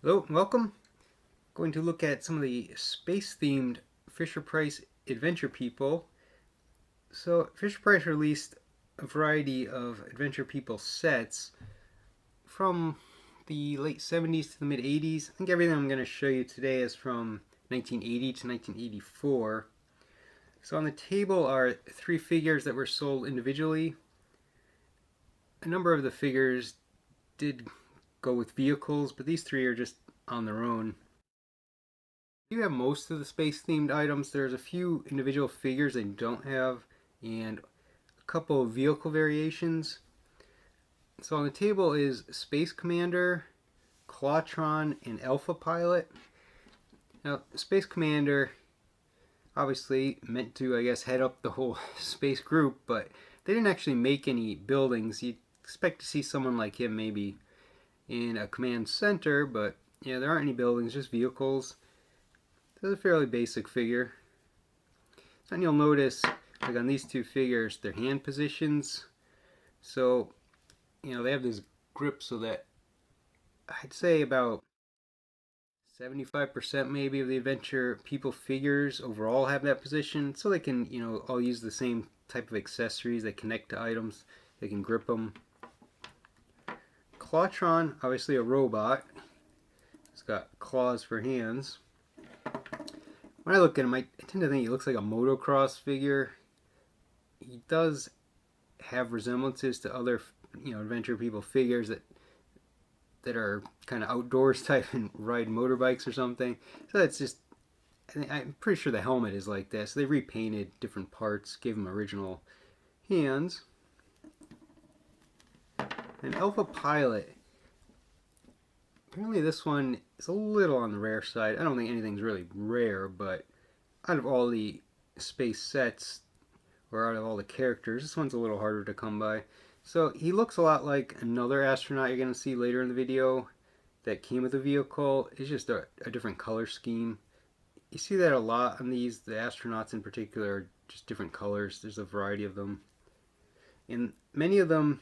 Hello, welcome. Going to look at some of the space-themed Fisher-Price Adventure People. So Fisher-Price released a variety of Adventure People sets from the late 70s to the mid 80s. I think everything I'm going to show you today is from 1980 to 1984. So on the table are 3 figures that were sold individually. A number of the figures did go with vehicles, but these 3 are just on their own. You have most of the space themed items. There's a few individual figures they don't have and a couple of vehicle variations. So on the table is Space Commander, Clawtron, and Alpha Pilot. Now Space Commander obviously meant to, I guess, head up the whole space group, but they didn't actually make any buildings. You'd expect to see someone like him maybe in a command center, but yeah, there aren't any buildings, just vehicles. So it's a fairly basic figure. And you'll notice, like on these 2 figures, their hand positions. So, they have this grip so that I'd say about 75% maybe of the Adventure People figures overall have that position. So they can, all use the same type of accessories. They connect to items. They can grip them. Clawtron, obviously a robot. He's got claws for hands. When I look at him, I tend to think he looks like a motocross figure. He does have resemblances to other, Adventure People figures that are kind of outdoors type and ride motorbikes or something. So that's just, I'm pretty sure the helmet is like this. They repainted different parts, gave him original hands. And Alpha Pilot, apparently this one is a little on the rare side. I don't think anything's really rare, but out of all the space sets, or out of all the characters, this one's a little harder to come by. So he looks a lot like another astronaut you're going to see later in the video that came with the vehicle. It's just a different color scheme. You see that a lot on these. The astronauts in particular are just different colors. There's a variety of them. And many of them,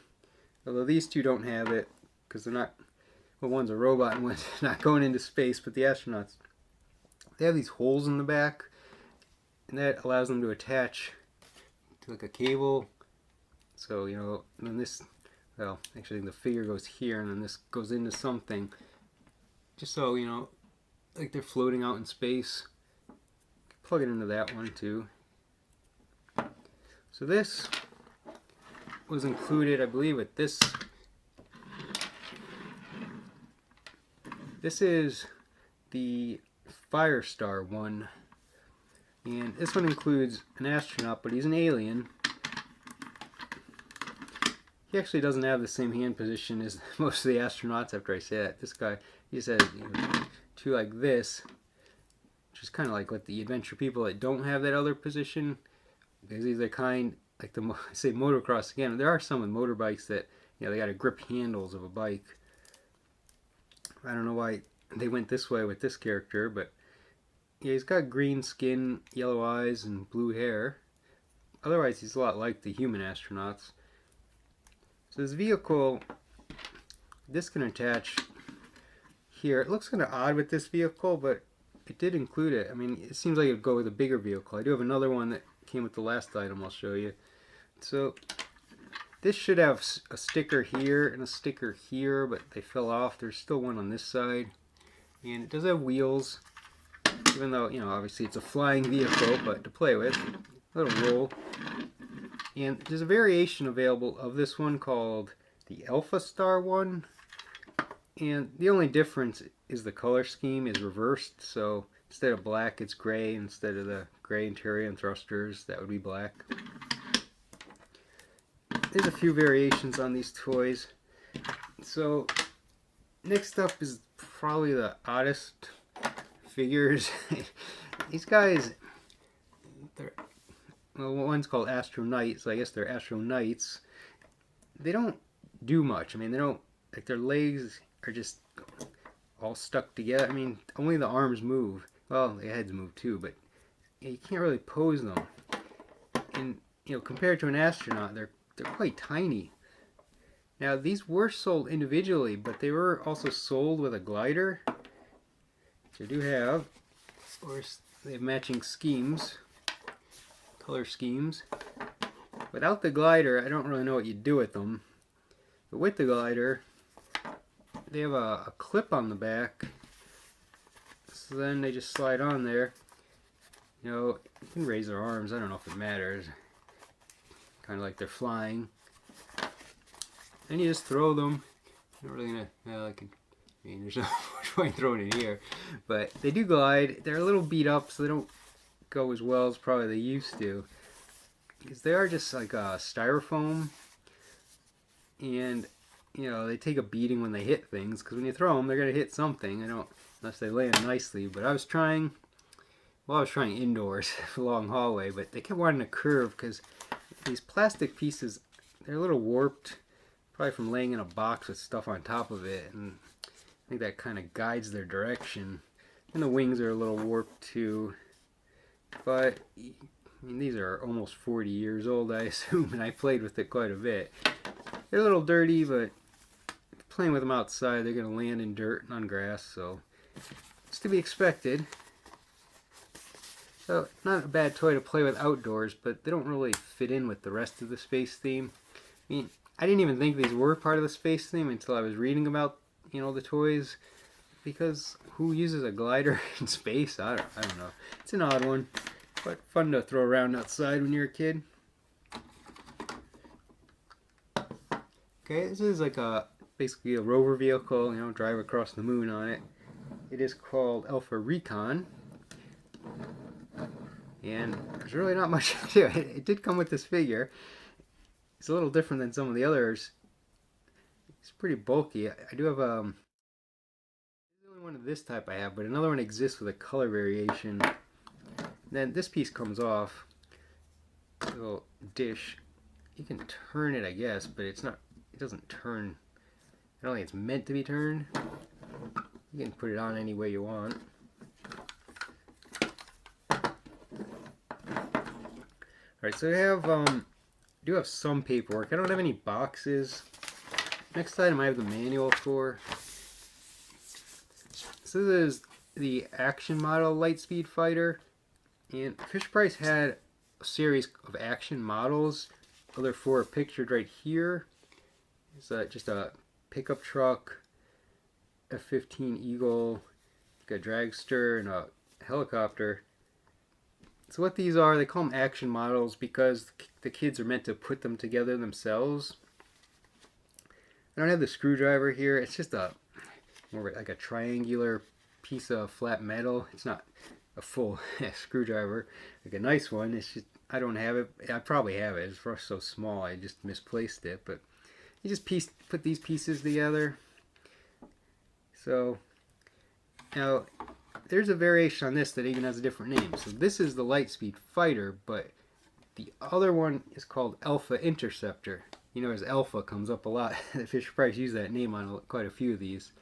although these 2 don't have it, because they're not, well, one's a robot and one's not going into space, but the astronauts, they have these holes in the back, and that allows them to attach to like a cable. So, then this, well, actually the figure goes here, and then this goes into something, just so, like they're floating out in space. Plug it into that one too. So this was included, I believe, with this. This is the Firestar one, and this one includes an astronaut, but he's an alien. He actually doesn't have the same hand position as most of the astronauts after I say that. This guy, he just has 2 like this, which is kind of like what the Adventure People that don't have that other position, because these are kind, like I say motocross again. There are some with motorbikes that, they got to grip handles of a bike. I don't know why they went this way with this character, but yeah, he's got green skin, yellow eyes, and blue hair. Otherwise, he's a lot like the human astronauts. So this vehicle, this can attach here. It looks kind of odd with this vehicle, but it did include it. I mean, it seems like it would go with a bigger vehicle. I do have another one that came with the last item I'll show you. So this should have a sticker here and a sticker here, but they fell off. There's still one on this side. And it does have wheels, even though, obviously it's a flying vehicle, but to play with, a little roll. And there's a variation available of this one called the Alpha Star one. And the only difference is the color scheme is reversed. So instead of black, it's gray. Instead of the gray interior and thrusters, that would be black. There's a few variations on these toys. So next up is probably the oddest figures. These guys, well, one's called Astro Knights, so I guess they're Astro Knights. They don't do much. I mean, they don't, like, their legs are just all stuck together. I mean, only the arms move. Well, the heads move too, but you can't really pose them. And, compared to an astronaut, they're quite tiny. Now, these were sold individually, but they were also sold with a glider. which I do have. Of course, they have matching schemes, color schemes. Without the glider, I don't really know what you do with them. But with the glider, they have a clip on the back. So then they just slide on there. You know, you can raise their arms. I don't know if it matters. Kind of like they're flying. Then you just throw them. Not really gonna. Well, I mean, there's no much point throwing it here, but they do glide. They're a little beat up, so they don't go as well as probably they used to. Because they are just like styrofoam, and you know they take a beating when they hit things. Because when you throw them, they're gonna hit something. Unless they land nicely. But I was trying indoors, a long hallway, but they kept wanting to curve because these plastic pieces, they're a little warped, probably from laying in a box with stuff on top of it, and I think that kind of guides their direction. And the wings are a little warped too, but I mean, these are almost 40 years old, I assume, and I played with it quite a bit. They're a little dirty, but playing with them outside, they're going to land in dirt and on grass, so it's to be expected. So, not a bad toy to play with outdoors, but they don't really fit in with the rest of the space theme. I mean, I didn't even think these were part of the space theme until I was reading about, you know, the toys. Because who uses a glider in space? I don't know. It's an odd one. But fun to throw around outside when you're a kid. Okay, this is like basically a rover vehicle, you know, drive across the moon on it. It is called Alpha Recon. And there's really not much to it. It did come with this figure. It's a little different than some of the others. It's pretty bulky. I do have the only one of this type I have, but another one exists with a color variation. Then this piece comes off, little dish. You can turn it, I guess, but it's not. It doesn't turn. I don't think it's meant to be turned. You can put it on any way you want. All right, so I have do have some paperwork. I don't have any boxes. Next item I have the manual for. So this is the action model Lightspeed Fighter. And Fisher-Price had a series of action models. Other four are pictured right here. It's just a pickup truck, F-15 Eagle, a dragster, and a helicopter. So what these are, they call them action models because the kids are meant to put them together themselves. I don't have the screwdriver here. It's just more like a triangular piece of flat metal. It's not a full screwdriver, like a nice one. It's just, I don't have it. I probably have it. It's so small, I just misplaced it. But you just put these pieces together. So now there's a variation on this that even has a different name. So this is the Lightspeed Fighter, but the other one is called Alpha Interceptor. You know, as Alpha comes up a lot. Fisher-Price used that name on quite a few of these.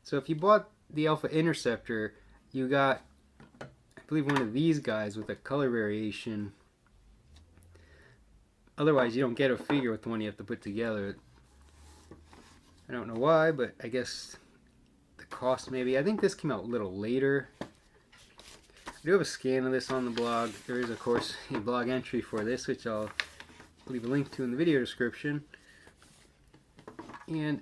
So if you bought the Alpha Interceptor, you got, I believe, one of these guys with a color variation. Otherwise, you don't get a figure with the one you have to put together. I don't know why, but I guess the cost maybe. I think this came out a little later. I do have a scan of this on the blog. There is, of course, a blog entry for this, which I'll leave a link to in the video description. And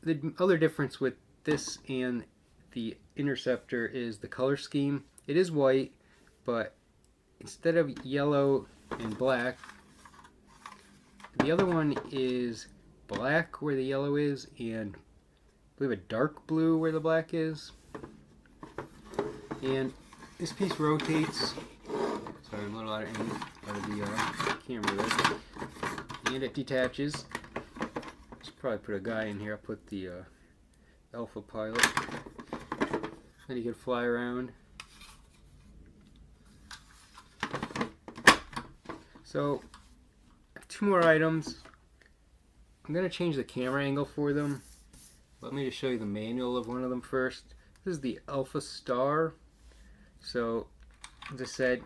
the other difference with this and the Interceptor is the color scheme. It is white, but instead of yellow and black, the other one is black where the yellow is, and I believe a dark blue where the black is. And this piece rotates. Sorry, I'm a little out of the camera there. And it detaches. Should probably put a guy in here. I'll put the Alpha pilot. Then you can fly around. So, I have two more items. I'm going to change the camera angle for them. Let me just show you the manual of one of them first. This is the Alpha Star. So, as I said,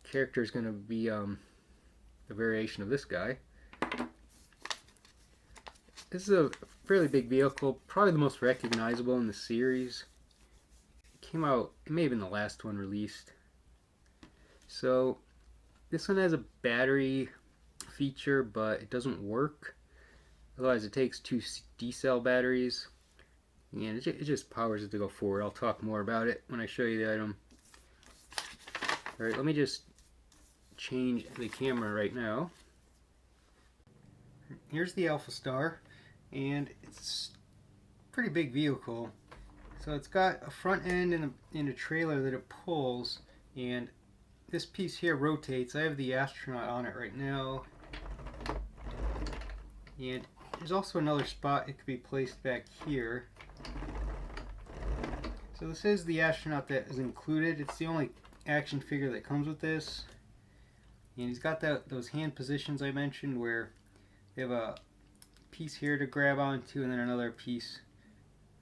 character is going to be a variation of this guy. This is a fairly big vehicle, probably the most recognizable in the series. came out, it may have been the last one released. So this one has a battery feature, but it doesn't work. Otherwise, it takes 2 D-cell batteries, and it just powers it to go forward. I'll talk more about it when I show you the item. Alright, let me just change the camera right now. Here's the Alpha Star, and it's a pretty big vehicle. So it's got a front end and a trailer that it pulls, and this piece here rotates. I have the astronaut on it right now, and there's also another spot it could be placed back here. So this is the astronaut that is included. It's the only action figure that comes with this, and he's got those hand positions I mentioned where they have a piece here to grab onto and then another piece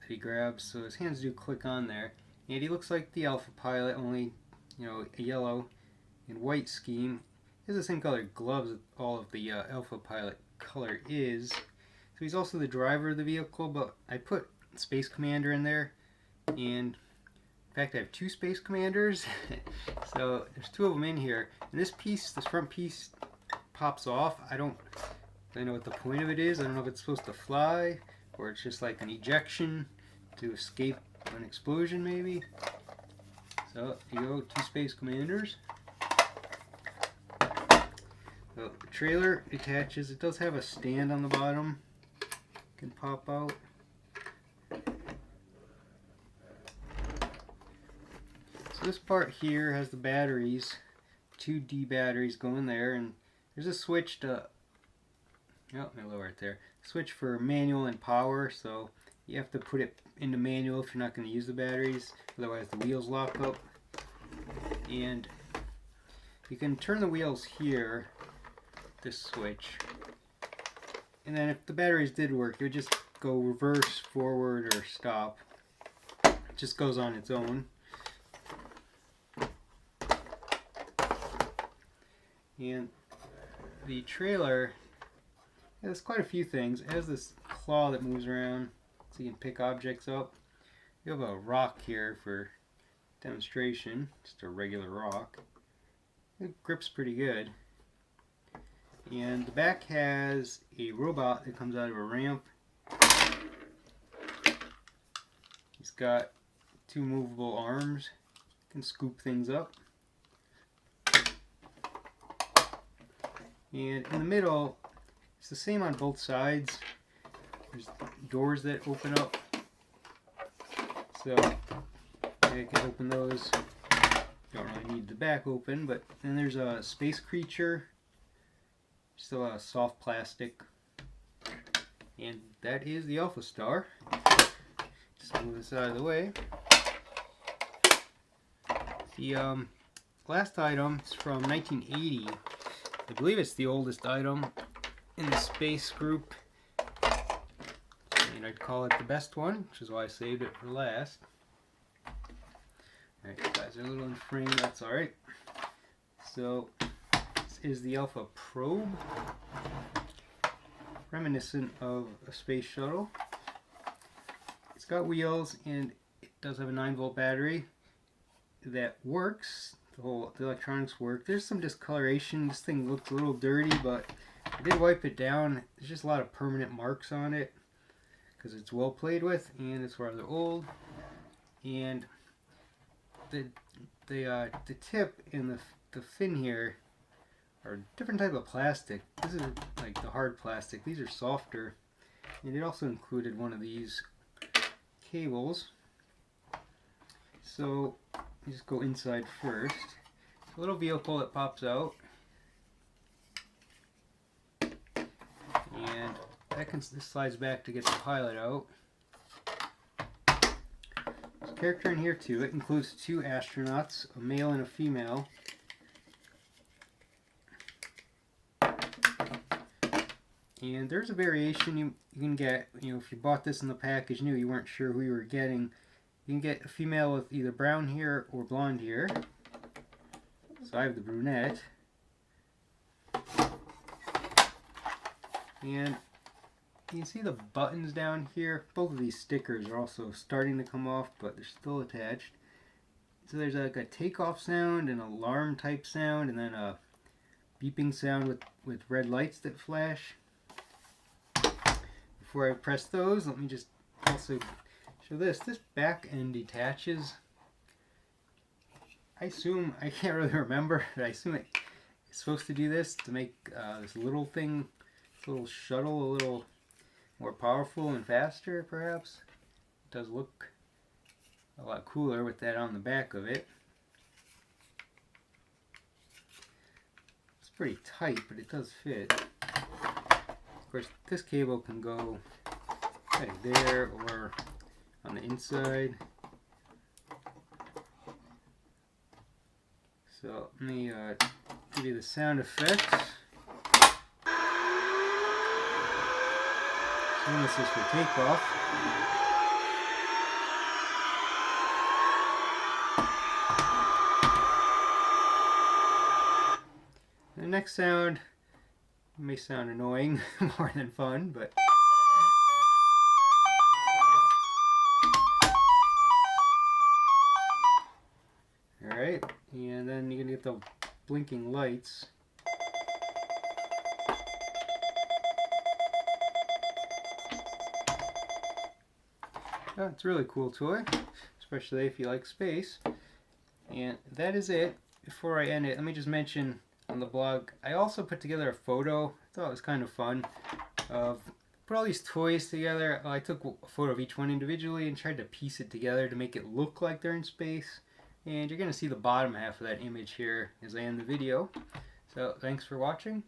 that he grabs, so his hands do click on there. And he looks like the Alpha pilot, only a yellow and white scheme. He has the same colored gloves that all of the Alpha pilot color is. So he's also the driver of the vehicle, but I put Space Commander in there, and in fact I have 2 Space Commanders. So there's 2 of them in here, and this front piece pops off. I don't know what the point of it is. I don't know if it's supposed to fly or it's just like an ejection to escape an explosion maybe. So here you go, 2 Space Commanders. So the trailer attaches. It does have a stand on the bottom. Can pop out. So this part here has the batteries, 2 D batteries going there, and there's a switch to, oh, my lower right there, switch for manual and power. So you have to put it into manual if you're not going to use the batteries, otherwise the wheels lock up. And you can turn the wheels here, this switch, and then if the batteries did work, it would just go reverse, forward, or stop. It just goes on its own. And the trailer has quite a few things. It has this claw that moves around so you can pick objects up. You have a rock here for demonstration, just a regular rock. It grips pretty good. And the back has a robot that comes out of a ramp. He's got 2 movable arms, can scoop things up. And in the middle, it's the same on both sides. There's doors that open up, so I can open those. Don't really need the back open, but then there's a space creature, still a soft plastic, and that is the Alpha Star. Just move this out of the way. The last item is from 1980. I believe it's the oldest item in the space group, and I'd call it the best one, which is why I saved it for last. Alright, you guys are a little in frame, that's alright. So, this is the Alpha Probe, reminiscent of a space shuttle. It's got wheels, and it does have a 9-volt battery that works. The electronics work. There's some discoloration. This thing looks a little dirty, but I did wipe it down. There's just a lot of permanent marks on it because it's well played with and it's rather old. And the tip and the fin here are a different type of plastic. This is like the hard plastic. These are softer. And it also included one of these cables. So you just go inside first. It's a little vehicle that pops out, and this slides back to get the pilot out. There's a character in here too. It includes 2 astronauts, a male and a female. And there's a variation you can get. If you bought this in the package new, you weren't sure who you were getting. You can get a female with either brown hair or blonde hair. So I have the brunette. And you can see the buttons down here. Both of these stickers are also starting to come off, but they're still attached. So there's like a takeoff sound, an alarm type sound, and then a beeping sound with red lights that flash. Before I press those, let me just also show this. This back end detaches. I can't really remember, but I assume it's supposed to do this to make this little thing, this little shuttle, a little more powerful and faster, perhaps. It does look a lot cooler with that on the back of it. It's pretty tight, but it does fit. Of course, this cable can go right there or on the inside. So let me give you the sound effects. So this is for takeoff. The next sound may sound annoying more than fun, but alright, and then you're going to get the blinking lights. Oh, it's a really cool toy, especially if you like space. And that is it. Before I end it, let me just mention on the blog, I also put together a photo. I thought it was kind of fun of put all these toys together. I took a photo of each one individually and tried to piece it together to make it look like they're in space. And you're going to see the bottom half of that image here as I end the video. So thanks for watching.